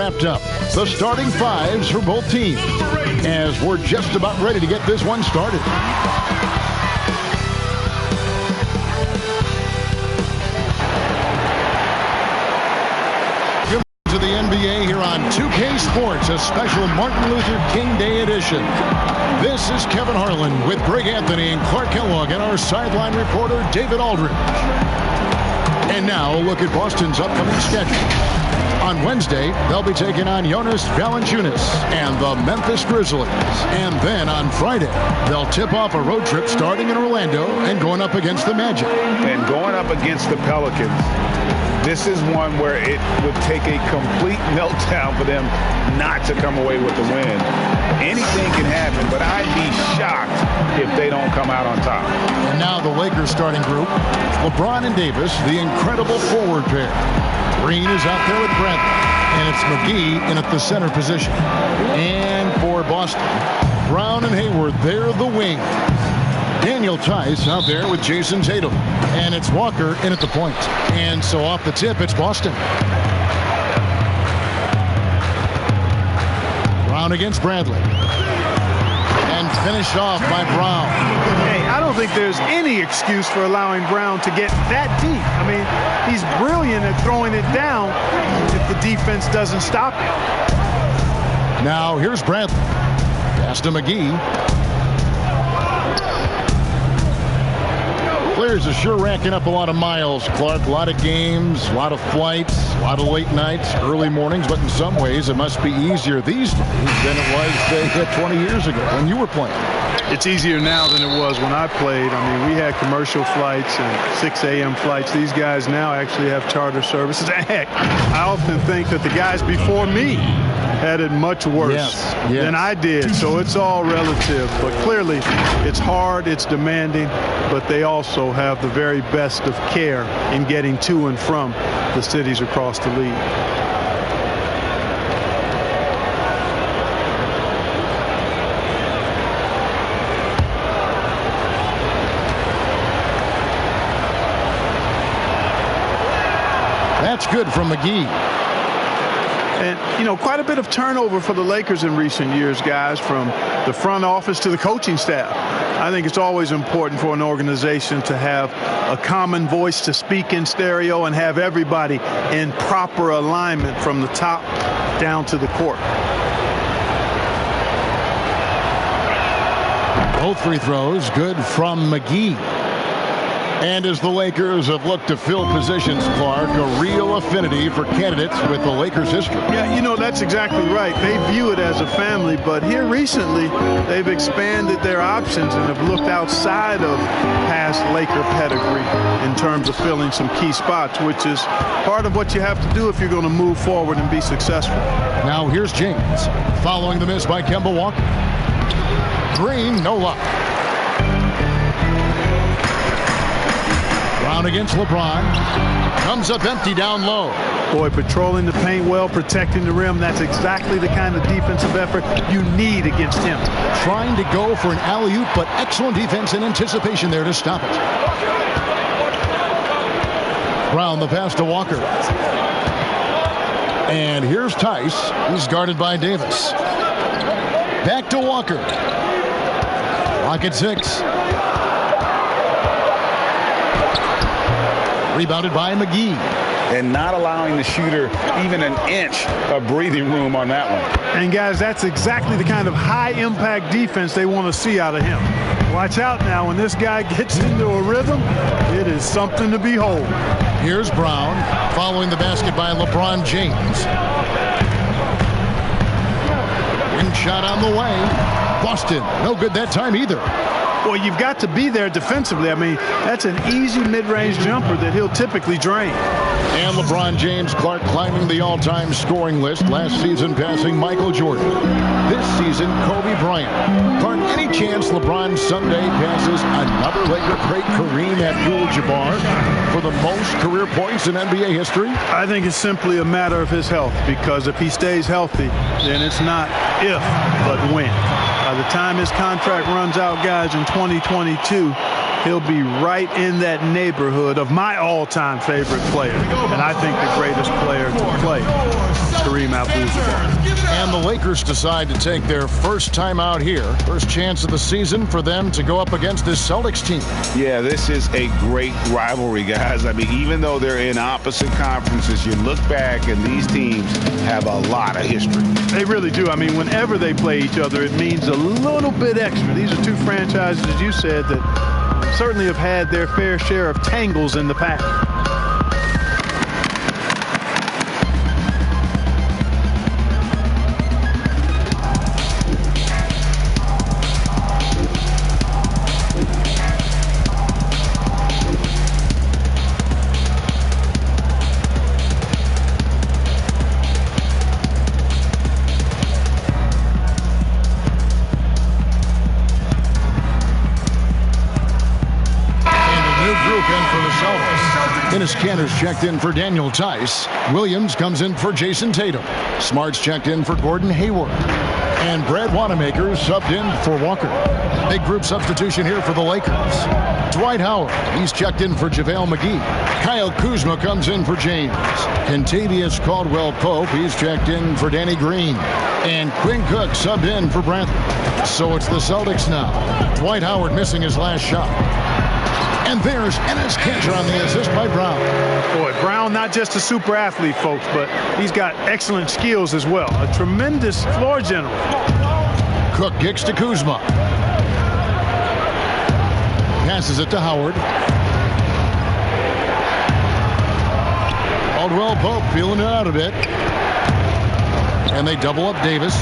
wrapped up. The starting fives for both teams, as we're just about ready to get this one started. To the NBA here on 2K Sports, a special Martin Luther King Day edition. This is Kevin Harlan with Greg Anthony and Clark Kellogg and our sideline reporter David Aldridge. And now a look at Boston's upcoming schedule. On Wednesday, they'll be taking on Jonas Valanciunas and the Memphis Grizzlies. And then on Friday, they'll tip off a road trip starting in Orlando and going up against the Magic. And going up against the Pelicans. This is one where it would take a complete meltdown for them not to come away with the win. Anything can happen, but I'd be shocked if they don't come out on top. And now the Lakers starting group. LeBron and Davis, the incredible forward pair. Green is out there with Bradley, and it's McGee in at the center position. And for Boston, Brown and Hayward, they're the wing. Daniel Tice out there with Jason Tatum. And it's Walker in at the point. And so off the tip, it's Boston. Brown against Bradley. And finished off by Brown. Hey, I don't think there's any excuse for allowing Brown to get that deep. I mean, he's brilliant at throwing it down if the defense doesn't stop him. Now here's Bradley. Pass to McGee. Players are sure racking up a lot of miles, Clark. A lot of games, a lot of flights, a lot of late nights, early mornings. But in some ways, it must be easier these days than it was, say, 20 years ago when you were playing. It's easier now than it was when I played. I mean, we had commercial flights and 6 a.m. flights. These guys now actually have charter services. Heck, I often think that the guys before me had it much worse than I did. So it's all relative. But clearly, it's hard, it's demanding, but they also have the very best of care in getting to and from the cities across the league. That's good from McGee. And, you know, quite a bit of turnover for the Lakers in recent years, guys, from the front office to the coaching staff. I think it's always important for an organization to have a common voice to speak in stereo and have everybody in proper alignment from the top down to the court. Both free throws good from McGee. And as the Lakers have looked to fill positions, Clark, a real affinity for candidates with the Lakers history. Yeah, you know, that's exactly right. They view it as a family, but here recently they've expanded their options and have looked outside of past Laker pedigree in terms of filling some key spots, which is part of what you have to do if you're going to move forward and be successful. Now here's James following the miss by Kemba Walker. Green, no luck. Brown against LeBron. Comes up empty down low. Boy, patrolling the paint well, protecting the rim. That's exactly the kind of defensive effort you need against him. Trying to go for an alley-oop, but excellent defense and anticipation there to stop it. Brown, the pass to Walker. And here's Tice. He's guarded by Davis. Back to Walker. Clock at 6. Rebounded by McGee. And not allowing the shooter even an inch of breathing room on that one. And guys, that's exactly the kind of high-impact defense they want to see out of him. Watch out now. When this guy gets into a rhythm, it is something to behold. Here's Brown following the basket by LeBron James. And shot on the way. Boston, no good that time either. Well, you've got to be there defensively. I mean, that's an easy mid-range jumper that he'll typically drain. And LeBron James, Clark, climbing the all-time scoring list. Last season passing Michael Jordan. This season, Kobe Bryant. Clark, any chance LeBron someday passes another Laker great, Kareem Abdul-Jabbar, for the most career points in NBA history? I think it's simply a matter of his health, because if he stays healthy, then it's not if, but when. By the time his contract runs out, guys, in 2022, he'll be right in that neighborhood of my all-time favorite player. And I think the greatest player to play, Kareem Abdul-Jabbar. And the Lakers decide to take their first time out here. First chance of the season for them to go up against this Celtics team. Yeah, this is a great rivalry, guys. I mean, even though they're in opposite conferences, you look back and these teams have a lot of history. They really do. I mean, whenever they play each other, it means a little bit extra. These are two franchises, as you said, that certainly have had their fair share of tangles in the past. Dennis Cantor's checked in for Daniel Tice. Williams comes in for Jason Tatum. Smart's checked in for Gordon Hayward. And Brad Wanamaker subbed in for Walker. Big group substitution here for the Lakers. Dwight Howard, he's checked in for JaVale McGee. Kyle Kuzma comes in for James. Kentavious Caldwell-Pope, he's checked in for Danny Green. And Quinn Cook subbed in for Bradley. So it's the Celtics now. Dwight Howard missing his last shot. And there's Enes Kanter on the assist by Brown. Boy, Brown, not just a super athlete, folks, but he's got excellent skills as well. A tremendous floor general. Cook kicks to Kuzma. Passes it to Howard. Caldwell-Pope feeling it out a bit. And they double up Davis.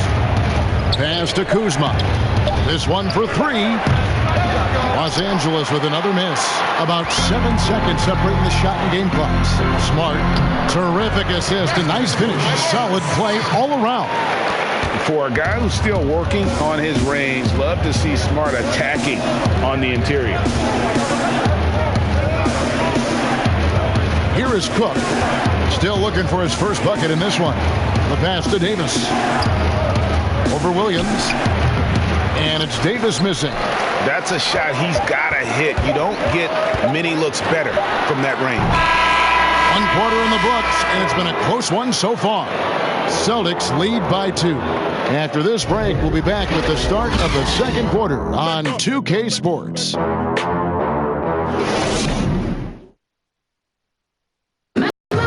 Pass to Kuzma. This one for three. Los Angeles with another miss. About 7 seconds separating the shot and game clocks. Smart. Terrific assist. A nice finish. Solid play all around. For a guy who's still working on his range, love to see Smart attacking on the interior. Here is Cook. Still looking for his first bucket in this one. The pass to Davis. Over Williams. And it's Davis missing. That's a shot he's got to hit. You don't get many looks better from that range. 1 quarter in the books, and it's been a close one so far. Celtics lead by 2. After this break, we'll be back with the start of the second quarter on 2K Sports.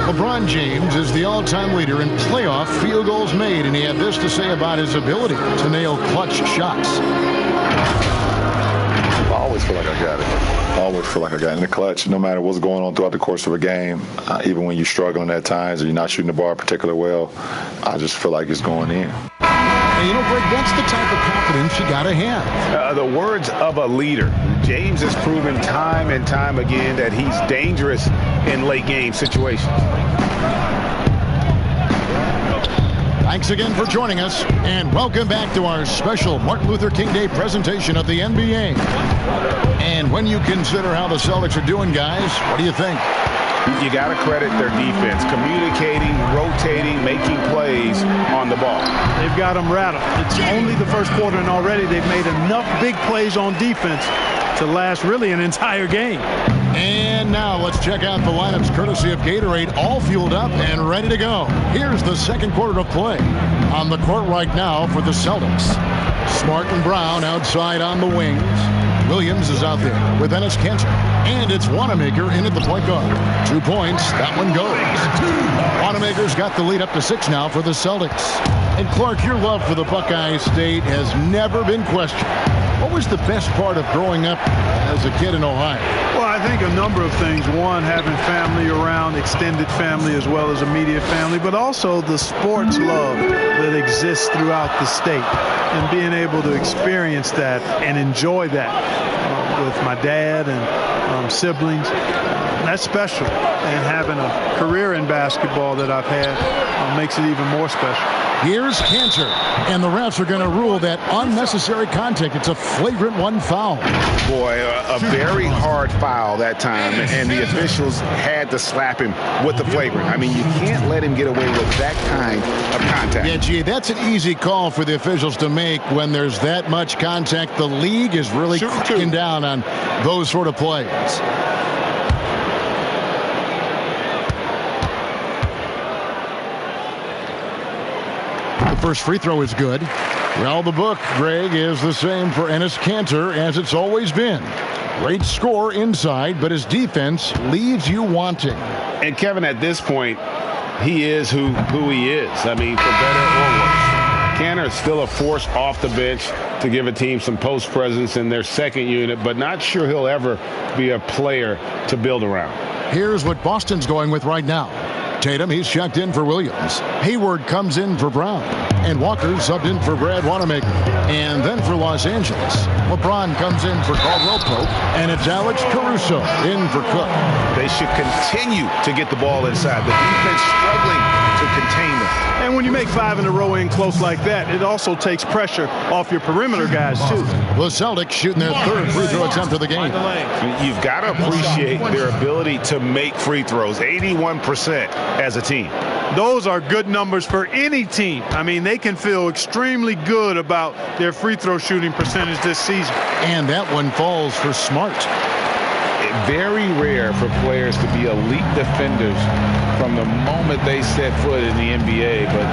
LeBron James is the all-time leader in playoff field goals made, and he had this to say about his ability to nail clutch shots. I always feel like I got it. I always feel like I got it in the clutch, no matter what's going on throughout the course of a game. Even when you're struggling at times or you're not shooting the ball particularly well, I just feel like it's going in. And you know, Greg, that's the type of confidence you got to have. The words of a leader. James has proven time and time again that he's dangerous in late game situations. Thanks again for joining us, and welcome back to our special Martin Luther King Day presentation of the NBA. And when you consider how the Celtics are doing, guys, what do you think? You got to credit their defense, communicating, rotating, making plays on the ball. They've got them rattled. It's only the first quarter, and already they've made enough big plays on defense to last really an entire game. And now let's check out the lineups courtesy of Gatorade, all fueled up and ready to go. Here's the second quarter of play. On the court right now for the Celtics. Smart and Brown outside on the wings. Williams is out there with Enes Kanter. And it's Wanamaker in at the point guard. 2 points. That one goes. Wanamaker's got the lead up to 6 now for the Celtics. And Clark, your love for the Buckeye State has never been questioned. What was the best part of growing up as a kid in Ohio? Well, I think a number of things. One, having family around, extended family as well as immediate family, but also the sports love that exists throughout the state and being able to experience that and enjoy that with my dad and siblings. That's special. And having a career in basketball that I've had makes it even more special. Here's Kanter, and the refs are going to rule that unnecessary contact. It's a flagrant 1 foul. Boy, a very hard foul that time, and the officials had to slap him with the flagrant. I mean, you can't let him get away with that kind of contact. Yeah, Gee, that's an easy call for the officials to make when there's that much contact. The league is really cracking down on those sort of plays. The first free throw is good. Well, the book, Greg, is the same for Enes Kanter as it's always been. Great score inside, but his defense leaves you wanting. And Kevin, at this point, he is who he is. I mean, for better or worse. Kanter is still a force off the bench to give a team some post presence in their second unit, but not sure he'll ever be a player to build around. Here's what Boston's going with right now. Tatum, he's checked in for Williams. Hayward comes in for Brown. And Walker subbed in for Brad Wanamaker. And then for Los Angeles, LeBron comes in for Caldwell Pope. And it's Alex Caruso in for Cook. They should continue to get the ball inside. The defense struggling to contain them. And when you make 5 in a row in close like that, it also takes pressure off your perimeter guys, too. The Celtics shooting their third free throw attempt of the game. You've got to appreciate their ability to make free throws, 81% as a team. Those are good numbers for any team. I mean, they can feel extremely good about their free throw shooting percentage this season. And that one falls for Smart. Very rare for players to be elite defenders from the moment they set foot in the NBA, but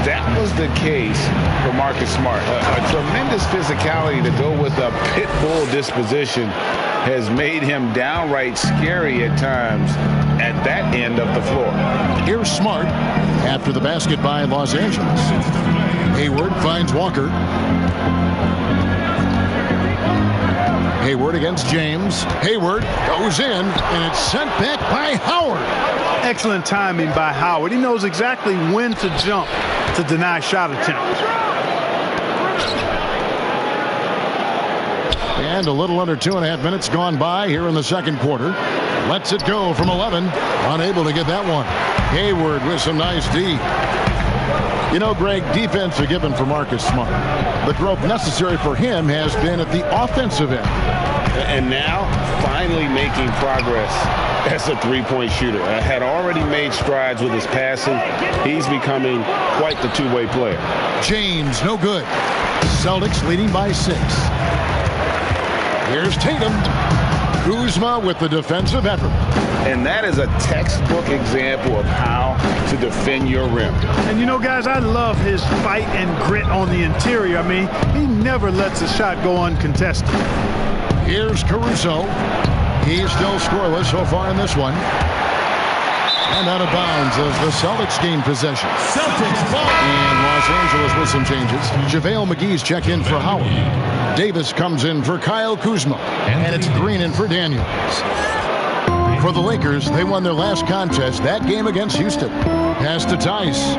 that was the case for Marcus Smart. A tremendous physicality to go with a pit bull disposition has made him downright scary at times at that end of the floor. Here's Smart after the basket by Los Angeles. Hayward finds Walker. Hayward against James. Hayward goes in, and it's sent back by Howard. Excellent timing by Howard. He knows exactly when to jump to deny shot attempts. And a little under 2.5 minutes gone by here in the second quarter. Lets it go from 11. Unable to get that one. Hayward with some nice D. You know, Greg, defense are given for Marcus Smart. The growth necessary for him has been at the offensive end. And now, finally making progress as a three-point shooter. Had already made strides with his passing. He's becoming quite the two-way player. James, no good. Celtics leading by 6. Here's Tatum. Kuzma with the defensive effort. And that is a textbook example of how to defend your rim. And you know, guys, I love his fight and grit on the interior. I mean, he never lets a shot go uncontested. Here's Caruso. He's still scoreless so far in this one. And out of bounds as the Celtics gain possession. Celtics ball. And Los Angeles with some changes. JaVale McGee's checked in for Howard. Davis comes in for Kyle Kuzma. And it's Green in for Daniels. For the Lakers, they won their last contest, that game against Houston. Pass to Tice.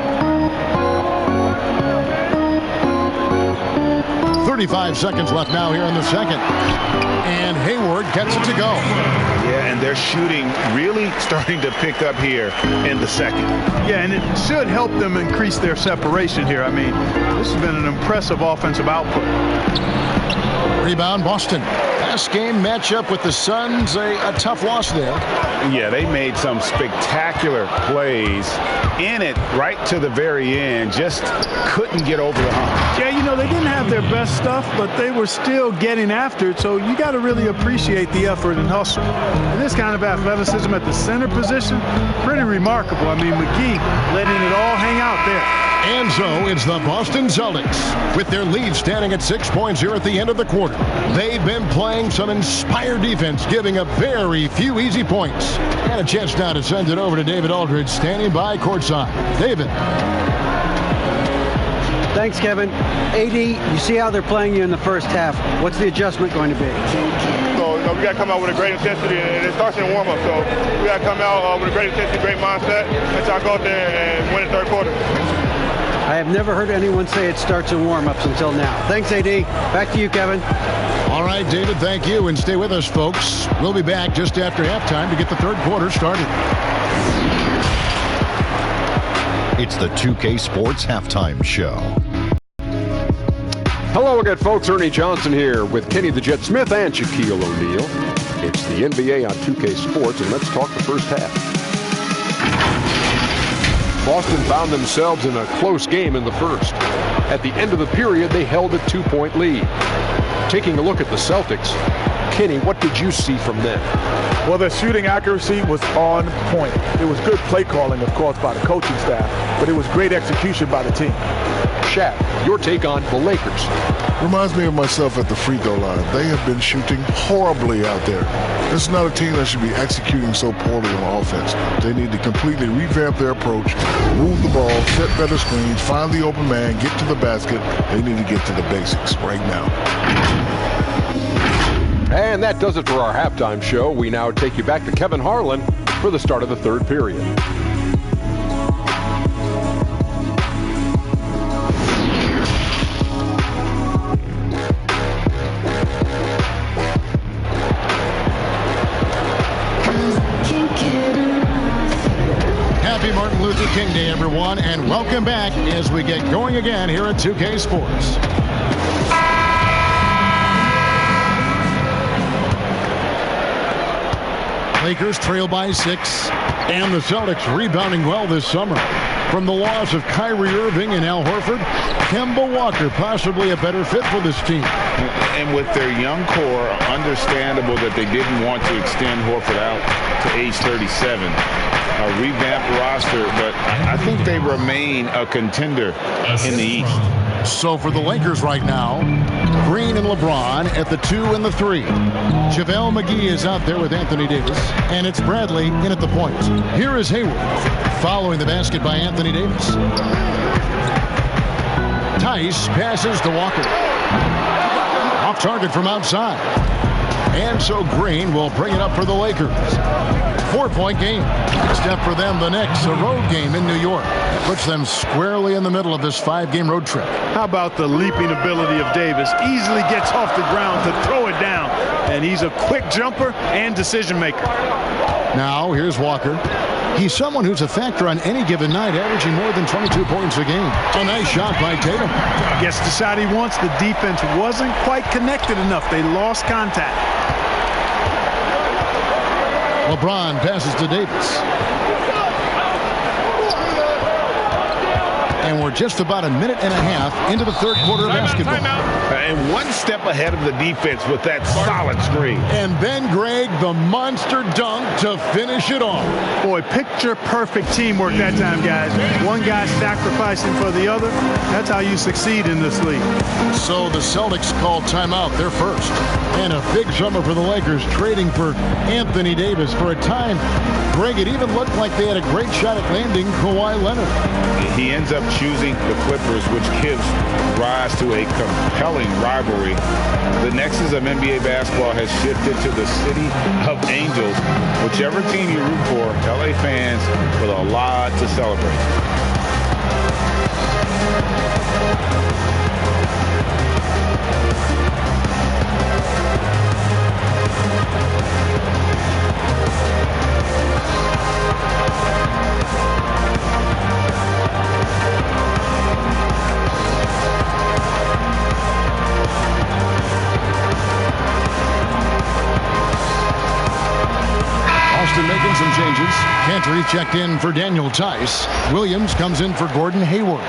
35 seconds left now here in the second. And Hayward gets it to go. Yeah, and they're shooting really starting to pick up here in the second. Yeah, and it should help them increase their separation here. I mean, this has been an impressive offensive output. Rebound, Boston. Last game matchup with the Suns, a tough loss there. Yeah, they made some spectacular plays in it right to the very end. Just couldn't get over the hump. Yeah, you know, they didn't have their best stuff, but they were still getting after it. So you got to really appreciate the effort and hustle. And this kind of athleticism at the center position, pretty remarkable. I mean, McGee letting it all hang out there. And so it's the Boston Celtics with their lead standing at 6 points here at the end of the quarter. They've been playing some inspired defense, giving up very few easy points. And a chance now to send it over to David Aldridge, standing by courtside. David. Thanks, Kevin. AD, you see how they're playing you in the first half. What's the adjustment going to be? So, we got to come out with a great intensity, and it starts in warm-up. So, we got to come out with a great intensity, great mindset, and try to go out there and win the third quarter. I have never heard anyone say it starts in warm-ups until now. Thanks, AD. Back to you, Kevin. All right, David, thank you. And stay with us, folks. We'll be back just after halftime to get the third quarter started. It's the 2K Sports Halftime Show. Hello again, folks. Ernie Johnson here with Kenny the Jet Smith and Shaquille O'Neal. It's the NBA on 2K Sports, and let's talk the first half. Boston found themselves in a close game in the first. At the end of the period, they held a 2-point lead. Taking a look at the Celtics, Kenny, what did you see from them? Well, their shooting accuracy was on point. It was good play calling, of course, by the coaching staff, but it was great execution by the team. Shaq, your take on the Lakers. Reminds me of myself at the free throw line. They have been shooting horribly out there. This is not a team that should be executing so poorly on offense. They need to completely revamp their approach, move the ball, set better screens, find the open man, get to the basket. They need to get to the basics right now. And that does it for our halftime show. We now take you back to Kevin Harlan for the start of the third period. Happy Martin Luther King Day, everyone, and welcome back as we get going again here at 2K Sports. Lakers trail by 6, and the Celtics rebounding well this summer. From the loss of Kyrie Irving and Al Horford, Kemba Walker possibly a better fit for this team. And with their young core, understandable that they didn't want to extend Horford out to age 37. A revamped roster, but I think they remain a contender in the East. So for the Lakers right now, Green and LeBron at the 2 and the 3. JaVale McGee is out there with Anthony Davis, and it's Bradley in at the point. Here is Hayward, following the basket by Anthony Davis. Tice passes to Walker. Off target from outside. And so Green will bring it up for the Lakers. 4-point game. Next up for them, the Knicks, a road game in New York. Puts them squarely in the middle of this 5-game road trip. How about the leaping ability of Davis? Easily gets off the ground to throw it down. And he's a quick jumper and decision maker. Now, here's Walker. He's someone who's a factor on any given night, averaging more than 22 points a game. A nice shot by Tatum. Gets the shot he wants. The defense wasn't quite connected enough. They lost contact. LeBron passes to Davis. And we're just about a minute and a half into the third quarter of basketball. And one step ahead of the defense with that solid screen. And Ben Gregg, the monster dunk to finish it off. Boy, picture-perfect teamwork that time, guys. One guy sacrificing for the other. That's how you succeed in this league. So the Celtics called timeout, their first. And a big summer for the Lakers, trading for Anthony Davis. For a time, Greg, it even looked like they had a great shot at landing Kawhi Leonard. He ends up choosing the Clippers, which gives rise to a compelling rivalry. The nexus of NBA basketball has shifted to the city of angels. Whichever team you root for, LA fans with a lot to celebrate. Making some changes. Cantor checked in for Daniel Tice. Williams comes in for Gordon Hayward.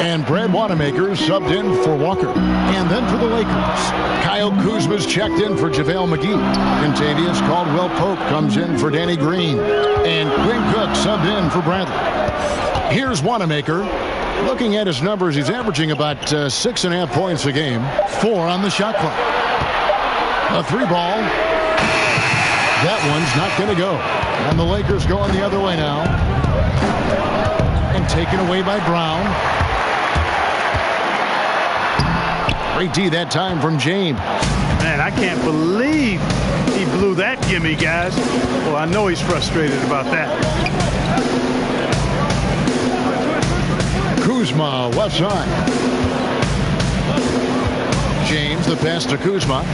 And Brad Wanamaker subbed in for Walker. And then for the Lakers, Kyle Kuzma's checked in for JaVale McGee. Contavious Caldwell Pope comes in for Danny Green. And Quinn Cook subbed in for Bradley. Here's Wanamaker. Looking at his numbers, he's averaging about 6.5 points a game. 4 on the shot clock. A 3-ball. That one's not going to go. And the Lakers going the other way now. And taken away by Brown. Great D that time from James. Man, I can't believe he blew that gimme, guys. Well, I know he's frustrated about that. Kuzma, left side. James, the pass to Kuzma.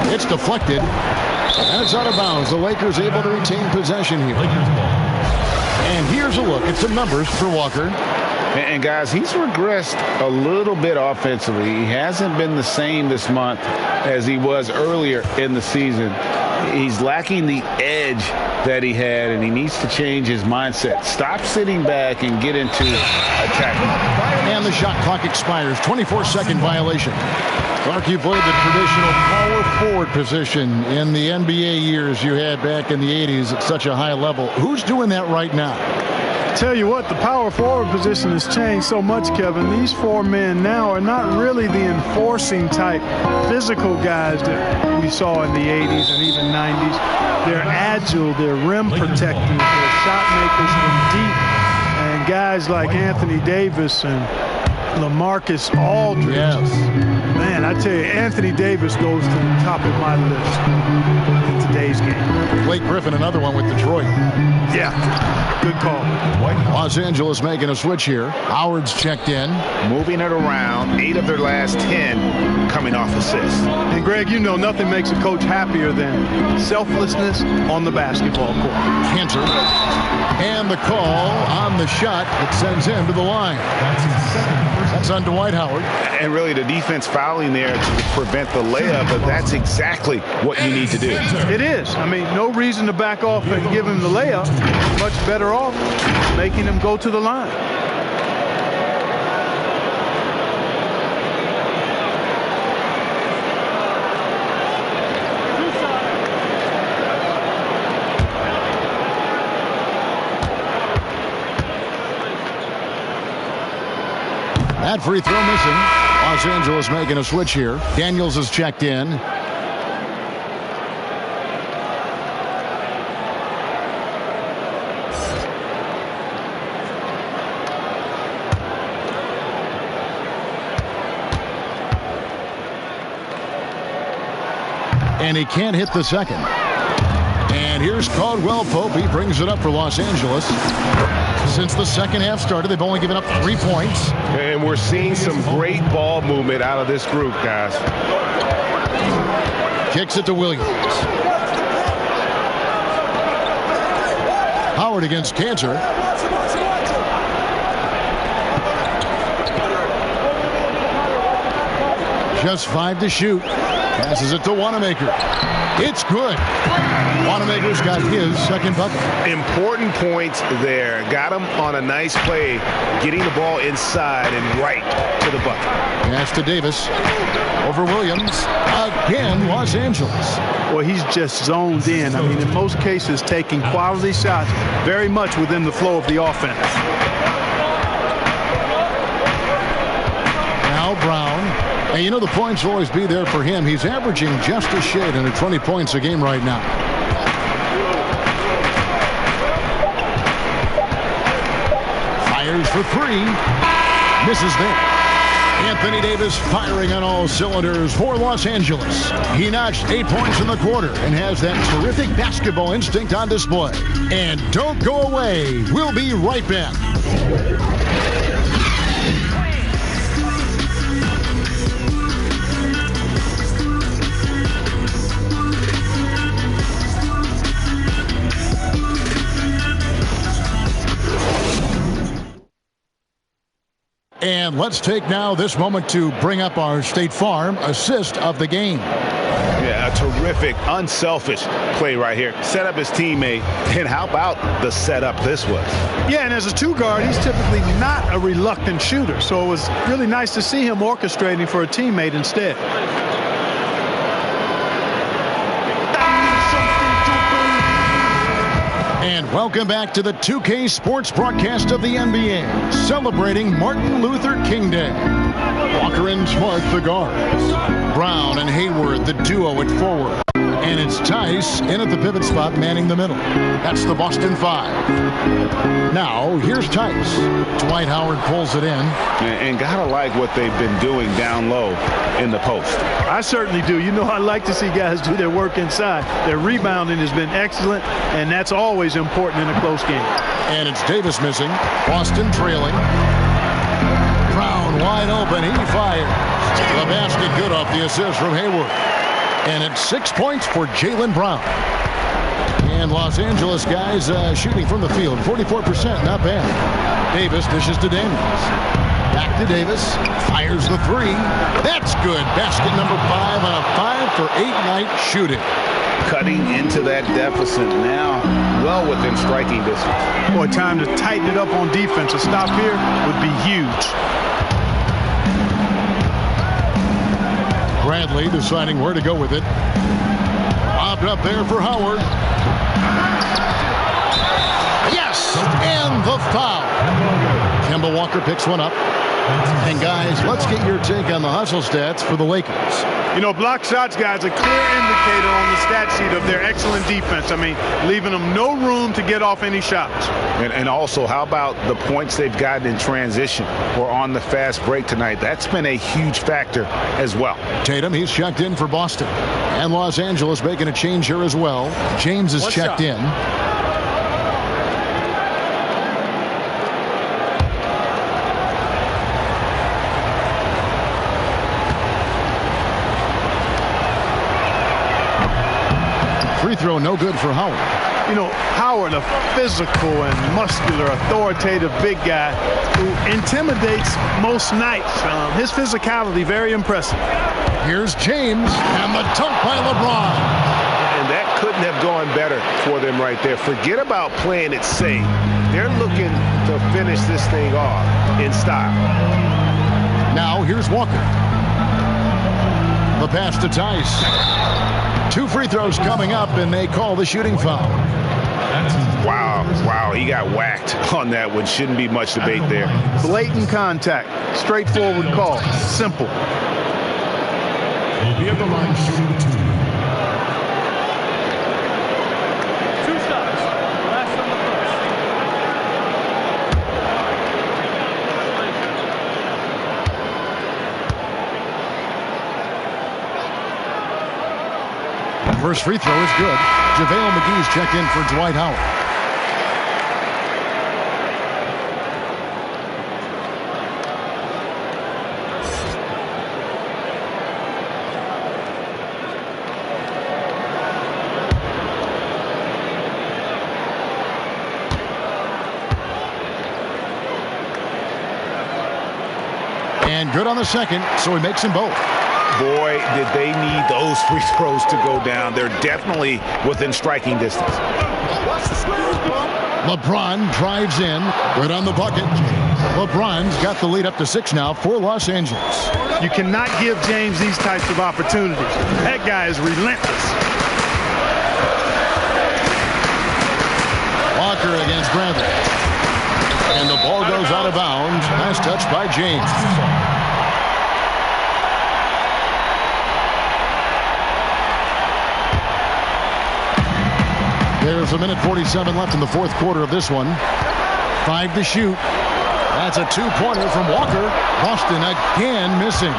It's deflected, and it's out of bounds. The Lakers able to retain possession here. And here's a look at some numbers for Walker. And guys, he's regressed a little bit offensively. He hasn't been the same this month as he was earlier in the season. He's lacking the edge that he had, and he needs to change his mindset. Stop sitting back and get into attacking. And the shot clock expires. 24-second violation. Clark, you played the traditional power forward position in the NBA years you had back in the 80s at such a high level. Who's doing that right now? Tell you what, the power forward position has changed so much, Kevin. These four men now are not really the enforcing type physical guys that we saw in the 80s and even 90s. They're agile, they're rim protectors, they're shot makers from deep. And guys like Anthony Davis and LaMarcus Aldridge. Yes. Man, I tell you, Anthony Davis goes to the top of my list in today's game. Blake Griffin, another one with Detroit. Yeah, good call. Los Angeles making a switch here. Howard's checked in. Moving it around. 8 of their last 10 coming off assists. And Greg, you know nothing makes a coach happier than selflessness on the basketball court. Cantor. And the call on the shot that sends him to the line. That's on Dwight Howard. And really the defense fouling there to prevent the layup, but that's exactly what you need to do. It is. I mean, no reason to back off and give him the layup. Much better off making him go to the line. That free throw missing. Los Angeles making a switch here. Daniels is checked in. And he can't hit the second. And here's Caldwell Pope. He brings it up for Los Angeles. Since the second half started, they've only given up 3 points. And we're seeing some great ball movement out of this group, guys. Kicks it to Williams. Howard against Cantor. Just 5 to shoot. Passes it to Wanamaker. It's good. Wanamaker's got his second bucket. Important points there. Got him on a nice play, getting the ball inside and right to the bucket. Pass to Davis. Over Williams. Again, Los Angeles. Well, he's just zoned in. I mean, in most cases, taking quality shots very much within the flow of the offense. Now Brown. And you know the points will always be there for him. He's averaging just a shade under 20 points a game right now. Fires for 3. Misses there. Anthony Davis firing on all cylinders for Los Angeles. He notched 8 points in the quarter and has that terrific basketball instinct on display. And don't go away. We'll be right back. And let's take now this moment to bring up our State Farm assist of the game. Yeah, a terrific, unselfish play right here. Set up his teammate, and how about the setup this was? Yeah, and as a 2-guard, he's typically not a reluctant shooter, so it was really nice to see him orchestrating for a teammate instead. And welcome back to the 2K Sports broadcast of the NBA, celebrating Martin Luther King Day. Walker and Smart, the guards. Brown and Hayward, the duo at forward. And it's Tice in at the pivot spot, manning the middle. That's the Boston 5. Now, here's Tice. Dwight Howard pulls it in. And gotta like what they've been doing down low in the post. I certainly do. You know, I like to see guys do their work inside. Their rebounding has been excellent, and that's always important in a close game. And it's Davis missing. Boston trailing. Brown wide open. He fires. The basket good off the assist from Hayward. And it's 6 points for Jaylen Brown. And Los Angeles guys shooting from the field. 44%, not bad. Davis dishes to Daniels. Back to Davis. Fires the 3. That's good. Basket number 5 on a 5-for-8 night shooting. cutting into that deficit now, well within striking distance. Boy, time to tighten it up on defense. A stop here would be huge. Bradley deciding where to go with it. Lobbed up there for Howard. Yes, and the foul. Kemba Walker picks one up. And guys, let's get your take on the hustle stats for the Lakers. You know, block shots, guys, a clear indicator on the stat sheet of their excellent defense. I mean, leaving them no room to get off any shots. And also, how about the points they've gotten in transition or on the fast break tonight? That's been a huge factor as well. Tatum, he's checked in for Boston. And Los Angeles making a change here as well. James is checked in. Free throw no good for Howard. You know, Howard, a physical and muscular, authoritative big guy who intimidates most nights. His physicality, very impressive. Here's James, and the dunk by LeBron. And that couldn't have gone better for them right there. Forget about playing it safe. They're looking to finish this thing off in style. Now, here's Walker. The pass to Tice. 2 free throws coming up, and they call the shooting foul. Wow, he got whacked on that one. Shouldn't be much debate there. Blatant contact. Straightforward call. Simple. Will be at the line shooting 2. 2 shots. Last on the First free throw is good. JaVale McGee's checked in for Dwight Howard. And good on the second, so he makes them both. Boy, did they need those free throws to go down. They're definitely within striking distance. LeBron drives in, right on the bucket. LeBron's got the lead up to 6 now for Los Angeles. You cannot give James these types of opportunities. That guy is relentless. Walker against Bradley. And the ball goes out of bounds. Last touch by James. There's a minute 47 left in the fourth quarter of this one. 5 to shoot. That's a 2-pointer from Walker. Boston again missing.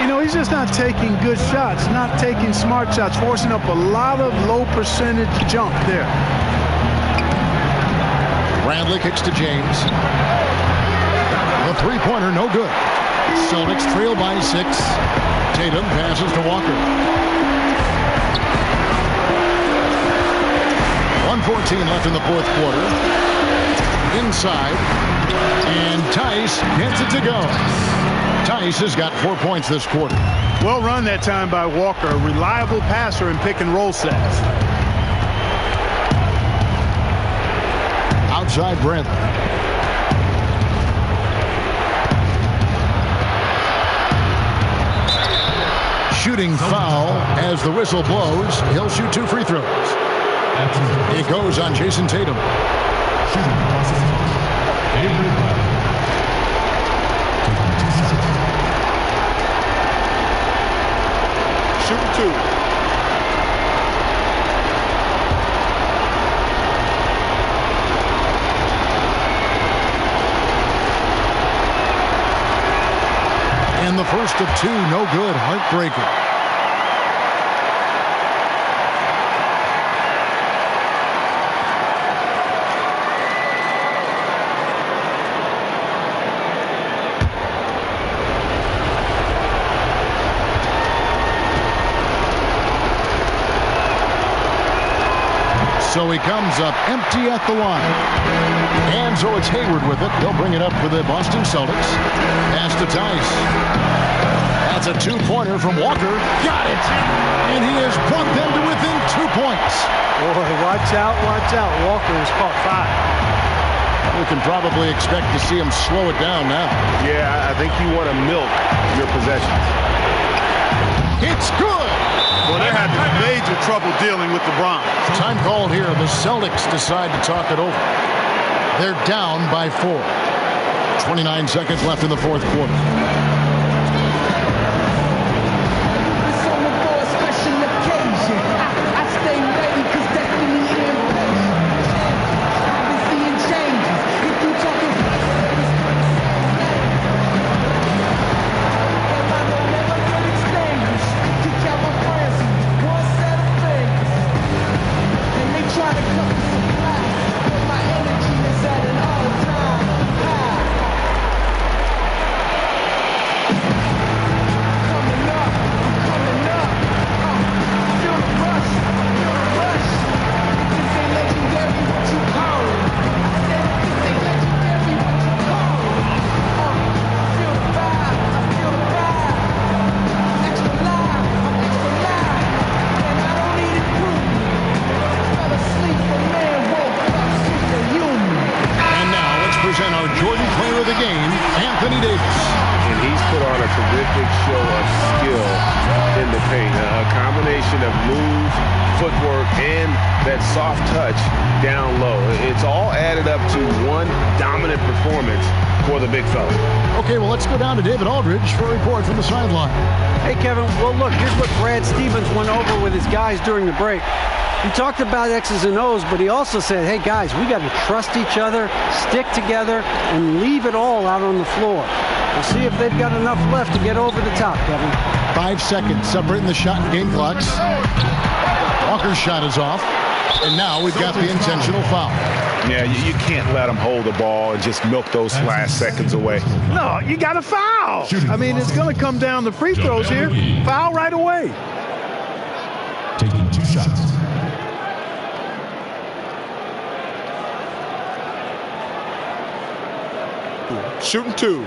You know, he's just not taking good shots, not taking smart shots, forcing up a lot of low percentage jump there. Bradley kicks to James. The 3-pointer no good. Celtics trail by 6. Tatum passes to Walker. 1:14 left in the fourth quarter. Inside. And Tice gets it to go. Tice has got 4 points this quarter. Well run that time by Walker. A reliable passer in pick and roll sets. Outside Bradley. Shooting foul as the whistle blows. He'll shoot 2 free throws. It goes on Jason Tatum. Shooting 2. And the first of 2, no good. Heartbreaker. So he comes up empty at the line. And so it's Hayward with it. They'll bring it up for the Boston Celtics. Pass to Tice. That's a two-pointer from Walker. Got it! And he has brought them to within 2 points. Boy, watch out, watch out. Walker has caught 5. We can probably expect to see him slow it down now. Yeah, I think you want to milk your possessions. It's good! Well, they're having major trouble dealing with the Browns. Time called here. The Celtics decide to talk it over. They're down by 4. 29 seconds left in the fourth quarter. Okay, well, let's go down to David Aldridge for a report from the sideline. Hey, Kevin. Well, look, here's what Brad Stevens went over with his guys during the break. He talked about X's and O's, but he also said, hey, guys, we got to trust each other, stick together, and leave it all out on the floor. We'll see if they've got enough left to get over the top, Kevin. 5 seconds separating the shot and game clocks. Walker's shot is off. And now we've got the intentional foul. Yeah, you can't let them hold the ball and just milk those last seconds away. No, you got to foul. I mean, it's going to come down to free throws here. Foul right away. Taking 2 shots. Shooting 2.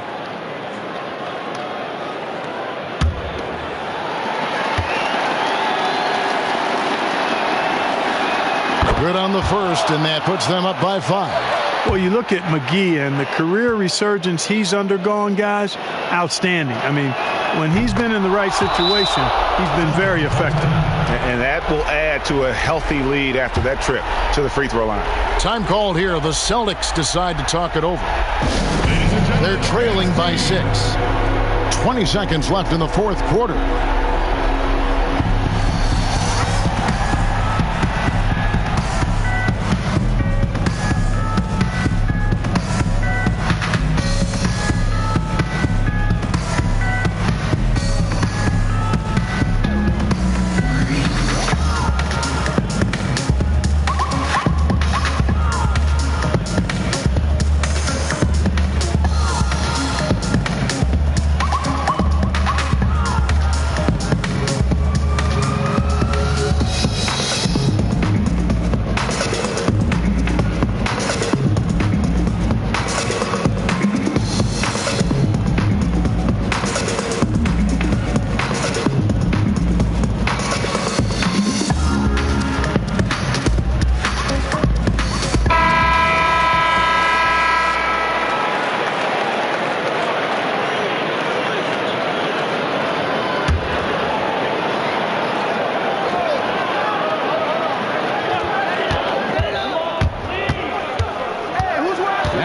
Good on the first, and that puts them up by 5. Well, you look at McGee and the career resurgence he's undergone, guys, outstanding. I mean, when he's been in the right situation, he's been very effective. And that will add to a healthy lead after that trip to the free throw line. Time called here. The Celtics decide to talk it over. They're trailing by 6. 20 seconds left in the fourth quarter.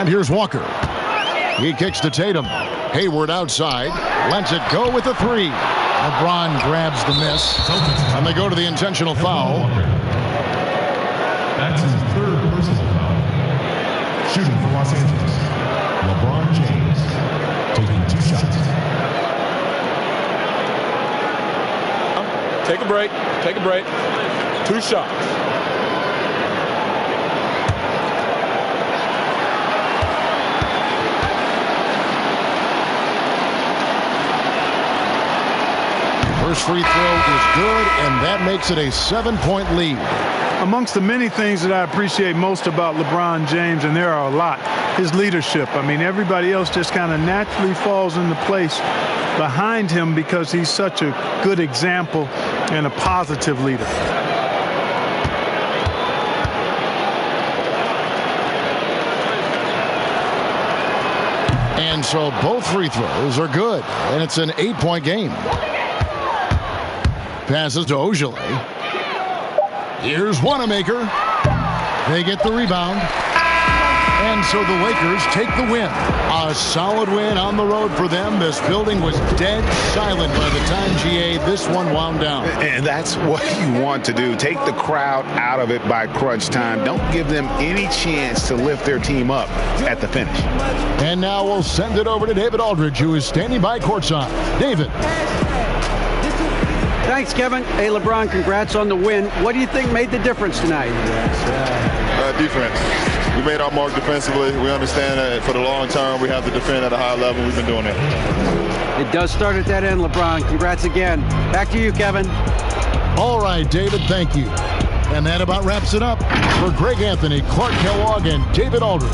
And here's Walker. He kicks to Tatum. Hayward outside. Lets it go with the 3. LeBron grabs the miss. And they go to the intentional foul. That's his 3rd personal foul. Shooting for Los Angeles, LeBron James, taking 2 shots. Take a break. Take a break. 2 shots. First free throw is good, and that makes it a 7-point lead. amongst the many things that I appreciate most about LeBron James, and there are a lot, his leadership. I mean, everybody else just kind of naturally falls into place behind him because he's such a good example and a positive leader. And so both free throws are good, and it's an 8-point game. Passes to Ojale. Here's Wanamaker. They get the rebound. And so the Lakers take the win. A solid win on the road for them. This building was dead silent by the time, GA, this one wound down. And that's what you want to do. Take the crowd out of it by crunch time. Don't give them any chance to lift their team up at the finish. And now we'll send it over to David Aldridge, who is standing by courtside. David. Thanks, Kevin. Hey, LeBron, congrats on the win. What do you think made the difference tonight? Defense. We made our mark defensively. We understand that for the long term, we have to defend at a high level. We've been doing it. It does start at that end, LeBron. Congrats again. Back to you, Kevin. All right, David, thank you. And that about wraps it up. For Greg Anthony, Clark Kellogg, and David Aldridge,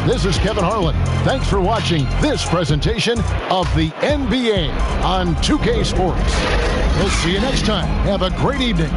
this is Kevin Harlan. Thanks for watching this presentation of the NBA on 2K Sports. We'll see you next time. Have a great evening.